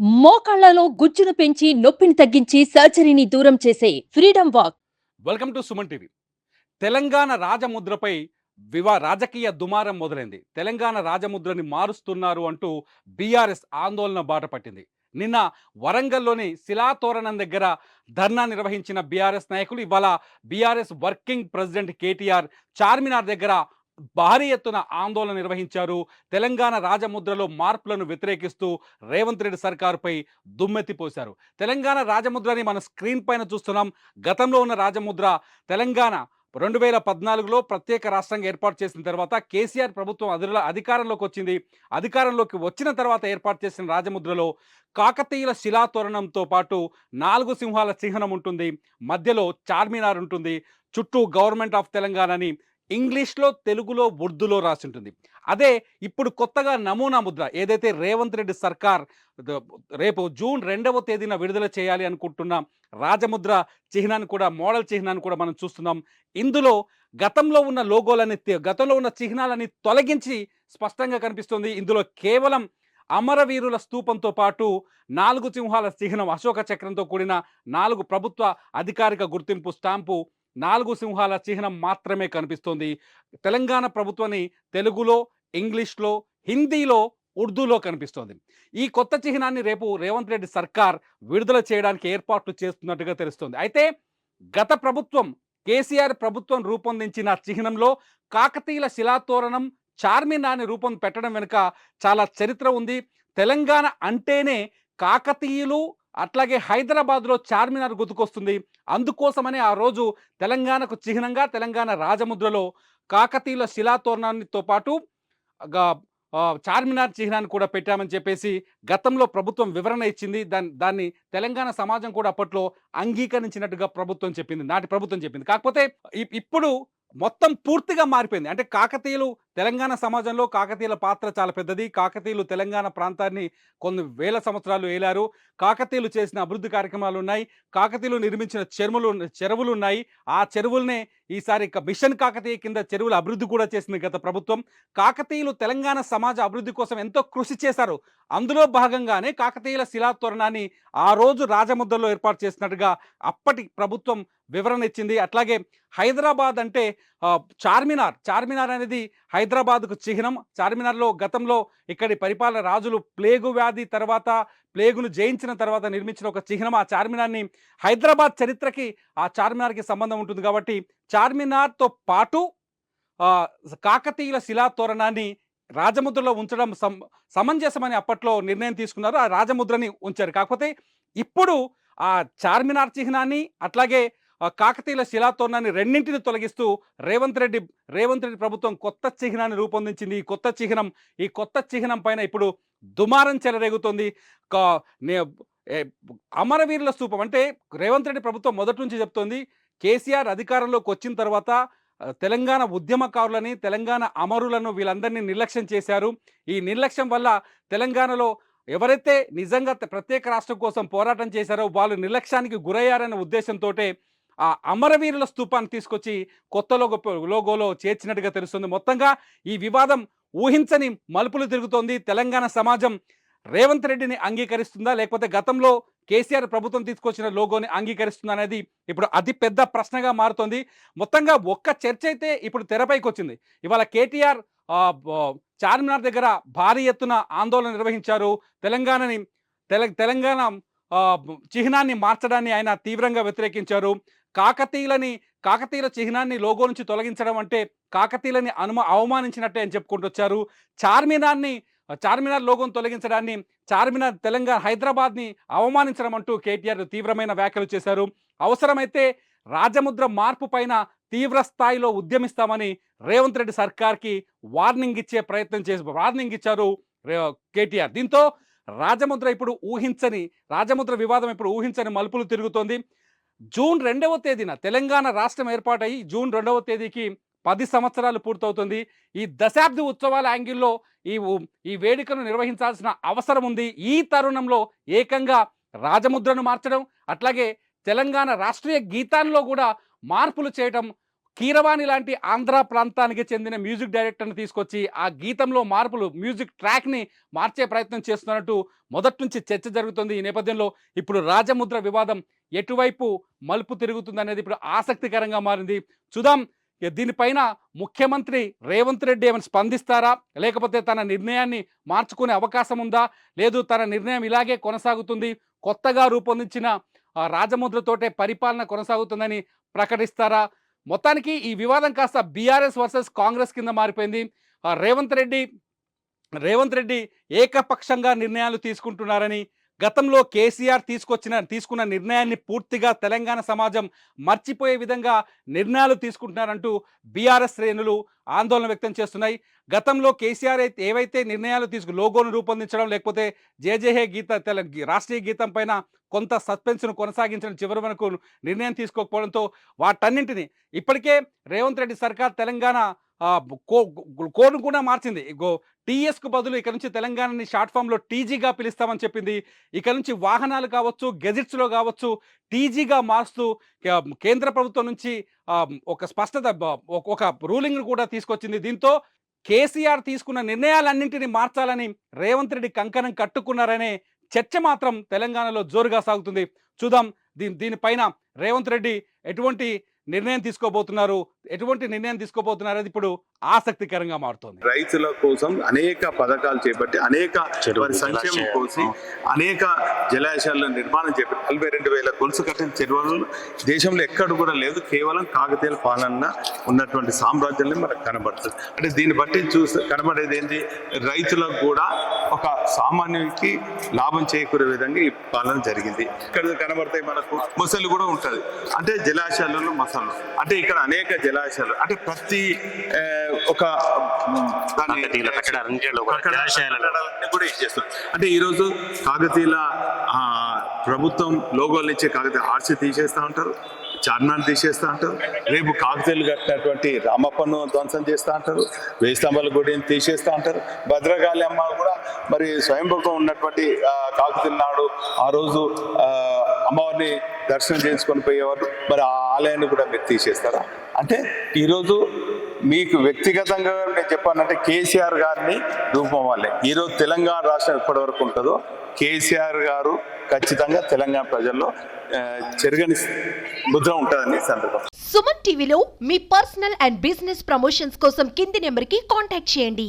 మోకాళ్లలో గుజ్జును పెంచి నొప్పిని తగ్గించి సర్జరీని దూరం చేసే freedom walk. Welcome to Suman TV. Telangana రాజముద్రపై రాజకీయ దుమారం మొదలైంది. తెలంగాణ రాజముద్రని మారుస్తున్నారు అంటూ బీఆర్ఎస్ ఆందోళన బాట పట్టింది. నిన్న వరంగల్‌లోని శిలాతోరణం దగ్గర ధర్నా నిర్వహించిన బీఆర్ఎస్ నాయకులు ఇవాళ BRS working president KTR Charminar దగ్గర భారీ ఎత్తున ఆందోళన నిర్వహించారు. తెలంగాణ రాజముద్రలో మార్పులను వ్యతిరేకిస్తూ రేవంత్ రెడ్డి సర్కారుపై దుమ్మెత్తిపోశారు. తెలంగాణ రాజముద్రని మన స్క్రీన్ పైన చూస్తున్నాం. గతంలో ఉన్న రాజముద్ర తెలంగాణ 2014లో ప్రత్యేక రాష్ట్రంగా ఏర్పాటు చేసిన తర్వాత కేసీఆర్ ప్రభుత్వం అధికారంలోకి వచ్చింది. అధికారంలోకి వచ్చిన తర్వాత ఏర్పాటు చేసిన రాజముద్రలో కాకతీయుల శిలాతోరణంతో పాటు 4 సింహాల చిహ్నం ఉంటుంది. మధ్యలో చార్మినార్ ఉంటుంది. చుట్టూ గవర్నమెంట్ ఆఫ్ తెలంగాణ అని ఇంగ్లీష్‌లో, తెలుగులో, ఉర్దూలో రాసి ఉంటుంది. అదే ఇప్పుడు కొత్తగా నమూనా ముద్ర ఏదైతే రేవంత్ రెడ్డి సర్కార్ ద రేపు జూన్ 2వ తేదీన విడుదల చేయాలి అనుకుంటున్న రాజముద్ర చిహ్నాన్ని కూడా, మోడల్ చిహ్నాన్ని కూడా మనం చూస్తున్నాం. ఇందులో గతంలో ఉన్న చిహ్నాలని తొలగించి స్పష్టంగా కనిపిస్తుంది. ఇందులో కేవలం అమరవీరుల స్తూపంతో పాటు 4 సింహాల చిహ్నం, అశోక చక్రంతో కూడిన 4 ప్రభుత్వ అధికారిక గుర్తింపు స్టాంపు, 4 సింహాల చిహ్నం మాత్రమే కనిపిస్తోంది. తెలంగాణ ప్రభుత్వాన్ని తెలుగులో, ఇంగ్లీష్‌లో, హిందీలో, ఉర్దూలో కనిపిస్తోంది. ఈ కొత్త చిహ్నాన్ని రేపు రేవంత్ రెడ్డి సర్కార్ విడుదల చేయడానికి ఏర్పాట్లు చేస్తున్నట్టుగా తెలుస్తోంది. అయితే గత ప్రభుత్వం, కేసీఆర్ ప్రభుత్వం రూపొందించిన చిహ్నంలో కాకతీయుల శిలాతోరణం, చార్మినార్‌ని రూపం పెట్టడం వెనుక చాలా చరిత్ర ఉంది. తెలంగాణ అంటేనే కాకతీయులు, అట్లాగే హైదరాబాద్‌లో చార్మినార్ గుర్తుకొస్తుంది. అందుకోసమనే ఆ రోజు తెలంగాణకు చిహ్నంగా తెలంగాణ రాజముద్రలో కాకతీయుల శిలాతోరణానితో పాటు గా చార్మినార్ చిహ్నాన్ని కూడా పెట్టామని చెప్పేసి గతంలో ప్రభుత్వం వివరణ ఇచ్చింది. దాన్ని తెలంగాణ సమాజం కూడా అప్పట్లో అంగీకరించినట్టుగా ప్రభుత్వం చెప్పింది. నాటి ప్రభుత్వం చెప్పింది. కాకపోతే ఇప్పుడు మొత్తం పూర్తిగా మారిపోయింది. అంటే కాకతీయులు తెలంగాణ సమాజంలో కాకతీయుల పాత్ర చాలా పెద్దది. కాకతీయులు తెలంగాణ ప్రాంతాన్ని కొన్ని వేల సంవత్సరాలు ఏలారు. కాకతీయులు చేసిన అభివృద్ధి కార్యక్రమాలున్నాయి. కాకతీయులు నిర్మించిన చెరువులున్నాయి. ఆ చెరువులనే ఈసారి మిషన్ కాకతీయ కింద చెరువుల అభివృద్ధి కూడా చేసింది గత ప్రభుత్వం. కాకతీయులు తెలంగాణ సమాజ అభివృద్ధి కోసం ఎంతో కృషి చేశారు. అందులో భాగంగానే కాకతీయుల శిలాతోరణాన్ని ఆ రోజు రాజముద్రలో ఏర్పాటు చేసినట్టుగా అప్పటి ప్రభుత్వం వివరణ ఇచ్చింది. అట్లాగే హైదరాబాద్ అంటే చార్మినార్ అనేది హైదరాబాద్‌కు చిహ్నం. చార్మినార్‌లో గతంలో ఇక్కడి పరిపాలన రాజులు ప్లేగు వ్యాధి తర్వాత, ప్లేగును జయించిన తర్వాత నిర్మించిన ఒక చిహ్నం. ఆ చార్మినార్‌ని హైదరాబాద్ చరిత్రకి ఆ చార్మినార్‌కి సంబంధం ఉంటుంది కాబట్టి చార్మినార్‌తో పాటు ఆహ్, కాకతీయుల శిలాతోరణాన్ని రాజముద్రలో ఉంచడం సమంజసమని అప్పట్లో నిర్ణయం తీసుకున్నారు. ఆ రాజముద్రని ఉంచారు. కాకపోతే ఇప్పుడు ఆ చార్మినార్ చిహ్నాన్ని, అట్లాగే కాకతీయుల శిలాతోరణాన్ని రెండింటిని తొలగిస్తూ రేవంత్ రెడ్డి ప్రభుత్వం కొత్త చిహ్నాన్ని రూపొందించింది. ఈ కొత్త చిహ్నం పైన ఇప్పుడు దుమారం చెలరేగుతోంది. కా నే ఎ అమరవీరుల స్తూపం అంటే రేవంత్ రెడ్డి ప్రభుత్వం మొదటి నుంచి చెప్తోంది. కేసీఆర్ అధికారంలోకి వచ్చిన తర్వాత తెలంగాణ ఉద్యమకారులని, తెలంగాణ అమరులను వీళ్ళందరినీ నిర్లక్ష్యం చేశారు. ఈ నిర్లక్ష్యం వల్ల తెలంగాణలో ఎవరైతే నిజంగా ప్రత్యేక రాష్ట్రం కోసం పోరాటం చేశారో వాళ్ళు నిర్లక్ష్యానికి గురయ్యారనే ఉద్దేశంతోటే ఆ అమరవీరుల స్తూపాన్ని తీసుకొచ్చి కొత్త లోగోలో చేర్చినట్టుగా తెలుస్తుంది. మొత్తంగా ఈ వివాదం ఊహించని మలుపులు తిరుగుతోంది. తెలంగాణ సమాజం రేవంత్ రెడ్డిని అంగీకరిస్తుందా, లేకపోతే గతంలో కేసీఆర్ ప్రభుత్వం తీసుకొచ్చిన లోగోని అంగీకరిస్తుందా అనేది ఇప్పుడు అతి పెద్ద ప్రశ్నగా మారుతోంది. మొత్తంగా ఒక్క చర్చ అయితే ఇప్పుడు తెరపైకి వచ్చింది. ఇవాళ కేటీఆర్ చార్మినార్ దగ్గర భారీ ఎత్తున ఆందోళన నిర్వహించారు. తెలంగాణని తెలంగాణ చిహ్నాన్ని మార్చడాన్ని ఆయన తీవ్రంగా వ్యతిరేకించారు. కాకతీయుల చిహ్నాన్ని లోగో నుంచి తొలగించడం అంటే కాకతీయులని అవమానించినట్టే అని చెప్పుకుంటూ వచ్చారు. చార్మినార్ లోగోను తొలగించడాన్ని, హైదరాబాద్‌ని అవమానించడం అంటూ కేటీఆర్ తీవ్రమైన వ్యాఖ్యలు చేశారు. అవసరమైతే రాజముద్ర మార్పు పైన తీవ్ర స్థాయిలో ఉద్యమిస్తామని రేవంత్ రెడ్డి సర్కార్‌కి వార్నింగ్ ఇచ్చారు కేటీఆర్. దీంతో రాజముద్ర వివాదం ఇప్పుడు ఊహించని మలుపులు తిరుగుతోంది. జూన్ 2వ తేదీన తెలంగాణ రాష్ట్రం ఏర్పాటయ్యి జూన్ 2వ తేదీకి 10 సంవత్సరాలు పూర్తవుతుంది. ఈ దశాబ్ది ఉత్సవాల యాంగిల్‌లో ఈ వేడుకను నిర్వహించాల్సిన అవసరం ఉంది. ఈ తరుణంలో ఏకంగా రాజముద్రను మార్చడం, అట్లాగే తెలంగాణ రాష్ట్రీయ గీతాల్లో కూడా మార్పులు చేయటం కీరవాణి లాంటి ఆంధ్ర ప్రాంతానికి చెందిన మ్యూజిక్ డైరెక్టర్ని తీసుకొచ్చి ఆ గీతంలో మార్పులు మ్యూజిక్ ట్రాక్ని మార్చే ప్రయత్నం చేస్తున్నట్టు మొదటి నుంచి చర్చ జరుగుతుంది. ఈ నేపథ్యంలో ఇప్పుడు రాజముద్ర వివాదం ఎటువైపు మలుపు తిరుగుతుంది అనేది ఇప్పుడు ఆసక్తికరంగా మారింది. చూద్దాం దీనిపైన ముఖ్యమంత్రి రేవంత్ రెడ్డి ఏమైనా స్పందిస్తారా, లేకపోతే తన నిర్ణయాన్ని మార్చుకునే అవకాశం ఉందా, లేదు తన నిర్ణయం ఇలాగే కొనసాగుతుంది, కొత్తగా రూపొందించిన రాజముద్రతోటే పరిపాలన కొనసాగుతుందని ప్రకటిస్తారా? మొత్తానికి ఈ వివాదం కాస్త బీఆర్ఎస్ వర్సెస్ కాంగ్రెస్ కింద మారిపోయింది. రేవంత్ రెడ్డి ఏకపక్షంగా నిర్ణయాలు తీసుకుంటున్నారని, గతంలో కేసీఆర్ తీసుకున్న నిర్ణయాన్ని పూర్తిగా తెలంగాణ సమాజం మర్చిపోయే విధంగా నిర్ణయాలు తీసుకుంటున్నారంటూ బీఆర్ఎస్ శ్రేణులు ఆందోళన వ్యక్తం చేస్తున్నాయి. గతంలో కేసీఆర్ ఏవైతే నిర్ణయాలు లోగోను రూపొందించడం, లేకపోతే జేజేహే రాష్ట్రీయ గీతం పైన కొంత సస్పెన్స్ను కొనసాగించడం, చివరి వరకు నిర్ణయం తీసుకోకపోవడంతో వాటన్నింటినీ ఇప్పటికే రేవంత్ రెడ్డి సర్కార్ తెలంగాణ కోడ్ను కూడా మార్చింది. టీఎస్కు బదులు ఇక నుంచి తెలంగాణని షార్ట్ ఫామ్లో టీజీగా పిలుస్తామని చెప్పింది. ఇక నుంచి వాహనాలు కావచ్చు, గెజిట్స్లో కావచ్చు టీజీగా మారుస్తూ కేంద్ర ప్రభుత్వం నుంచి ఒక స్పష్టత, ఒక రూలింగ్ కూడా తీసుకొచ్చింది. దీంతో కేసీఆర్ తీసుకున్న నిర్ణయాలన్నింటినీ మార్చాలని రేవంత్ రెడ్డి కంకణం కట్టుకున్నారనే చర్చ మాత్రం తెలంగాణలో జోరుగా సాగుతుంది. చూద్దాం దీనిపైన రేవంత్ రెడ్డి ఎటువంటి నిర్ణయం తీసుకోబోతున్నారు అది ఇప్పుడు ఆసక్తికరంగా మారుతోంది. రైతుల కోసం అనేక పథకాలు చేపట్టి, అనేక సంక్షేమం కోసం అనేక జలాశయాల నిర్మాణం చేపట్టి 42,000 గొలుసు కట్టిన చెరువులు దేశంలో ఎక్కడ కూడా లేదు. కేవలం కాకతీయుల పాలన ఉన్నటువంటి సామ్రాజ్యాన్ని మనకు కనబడుతుంది. అంటే దీన్ని బట్టి కనబడేది ఏంటి, రైతులకు కూడా ఒక సామాన్యునికి లాభం చేకూరే విధంగా ఈ పాలన జరిగింది. ఇక్కడ కనబడతాయి మనకు మొసళ్ళు కూడా ఉంటుంది, అంటే జలాశయాలలో మొసళ్ళు, అంటే ఇక్కడ అనేక జలాశయాలు, అంటే ప్రతి ఒక కూడా ఇచ్చేస్తారు. అంటే ఈరోజు కాకతీయుల ప్రభుత్వం లోగోల నుంచి కాకతీయ ఆర్సీ తీసేస్తా ఉంటారు, చార్మినార్ తీసేస్తా అంటారు, రేపు కాకతీయులు కట్టినటువంటి రామప్పను ధ్వంసం చేస్తూ అంటారు, వేయి స్తంభాల గుడిని తీసేస్తూ అంటారు, భద్రకాళి అమ్మ కూడా మరి స్వయంభూగా ఉన్నటువంటి కాకతీయుల నాడు ఆ రోజు అమ్మవారిని దర్శనం చేసుకొని పోయేవారు, మరి ఆ ఆలయాన్ని కూడా మీరు తీసేస్తారా? అంటే ఈరోజు మీకు వ్యక్తిగతంగా నేను చెప్పానంటే కేసీఆర్ గారిని రూపం వల్లే ఈరోజు తెలంగాణ రాష్ట్రం ఎప్పటి వరకు ఉంటుందో కేసీఆర్ గారు ఖచ్చితంగా తెలంగాణ ప్రజల్లో చెరగని ముద్ర ఉంటుందని సందర్భం. సుమన్ టీవీలో మీ పర్సనల్ అండ్ బిజినెస్ ప్రమోషన్స్ కోసం కింది నెంబర్కి కాంటాక్ట్ చేయండి.